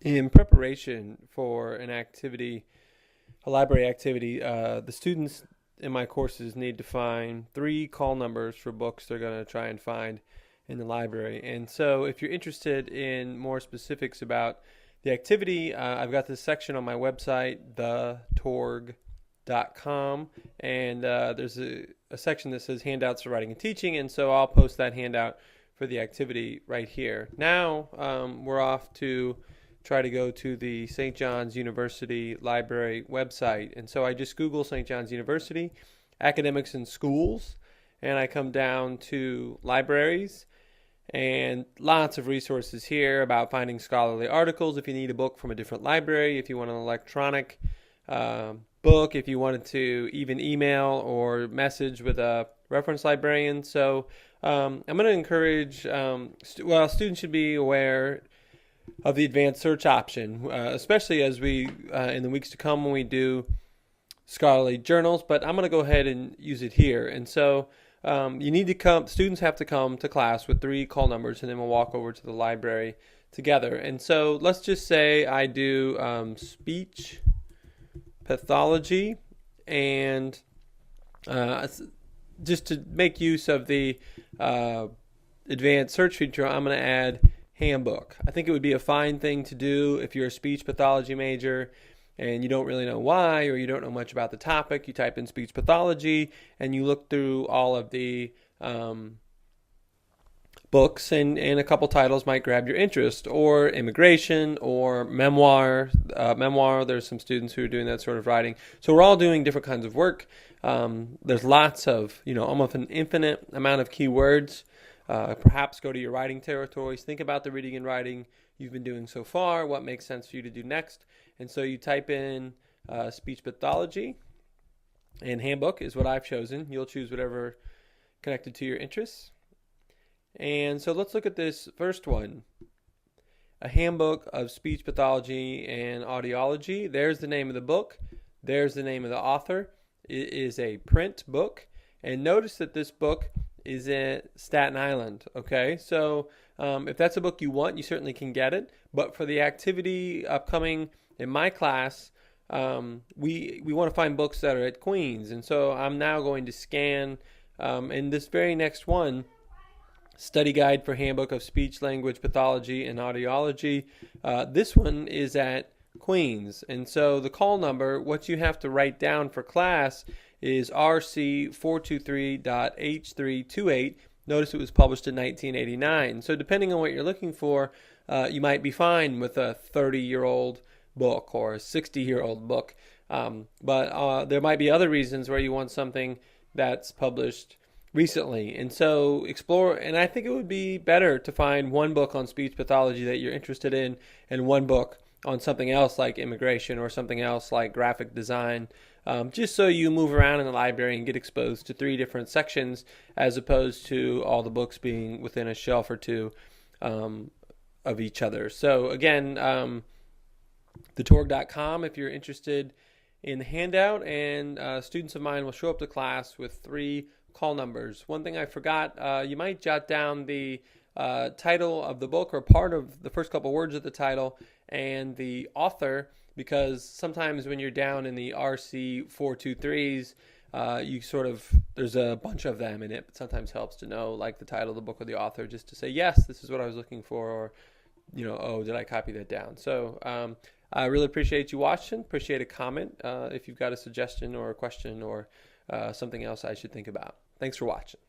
In preparation for an activity, a library activity, the students in my courses need to find 3 call numbers for books they're going to try and find in the library. And so if you're interested in more specifics about the activity, I've got this section on my website, thetorg.com, and there's a section that says handouts for writing and teaching, and so I'll post that handout for the activity right here. Now we're off to try to go to the St. John's University Library website. And so I just Google St. John's University, academics and schools, and I come down to libraries, and lots of resources here about finding scholarly articles if you need a book from a different library, if you want an electronic book, if you wanted to even email or message with a reference librarian. So I'm going to encourage, students should be aware of the advanced search option, especially as we in the weeks to come when we do scholarly journals, but I'm going to go ahead and use it here. And so you need to come, students have to come to class with 3 call numbers, and then we'll walk over to the library together. And so let's just say I do speech pathology, and just to make use of the advanced search feature, I'm going to add handbook. I think it would be a fine thing to do if you're a speech pathology major and you don't really know why, or you don't know much about the topic. You type in speech pathology and you look through all of the books, and a couple titles might grab your interest, or immigration or memoir. There's some students who are doing that sort of writing. So we're all doing different kinds of work. There's lots of, almost an infinite amount of keywords. Perhaps go to your writing territories, think about the reading and writing you've been doing so far, what makes sense for you to do next. And so you type in speech pathology, and handbook is what I've chosen. You'll choose whatever connected to your interests. And so let's look at this first one, a handbook of speech pathology and audiology. There's the name of the book. There's the name of the author. It is a print book. And notice that this book is in Staten Island. Okay, so if that's a book you want, you certainly can get it. But for the activity upcoming in my class, we want to find books that are at Queens. And so I'm now going to scan in this very next one, Study Guide for Handbook of Speech, Language, Pathology, and Audiology. This one is at Queens. And so the call number, what you have to write down for class, is RC423.H328. Notice it was published in 1989. So depending on what you're looking for, you might be fine with a 30-year-old book or a 60-year-old book. But there might be other reasons where you want something that's published recently. And so explore, and I think it would be better to find one book on speech pathology that you're interested in and one book on something else like immigration or something else like graphic design, just so you move around in the library and get exposed to 3 different sections as opposed to all the books being within a shelf or 2 of each other. So again, thetorg.com if you're interested in the handout, and students of mine will show up to class with 3 call numbers. One thing I forgot, you might jot down the title of the book or part of the first couple words of the title and the author, because sometimes when you're down in the RC423s, there's a bunch of them in it, but sometimes helps to know like the title of the book or the author, just to say, yes, this is what I was looking for, or, oh, did I copy that down? So I really appreciate you watching. Appreciate a comment if you've got a suggestion or a question or something else I should think about. Thanks for watching.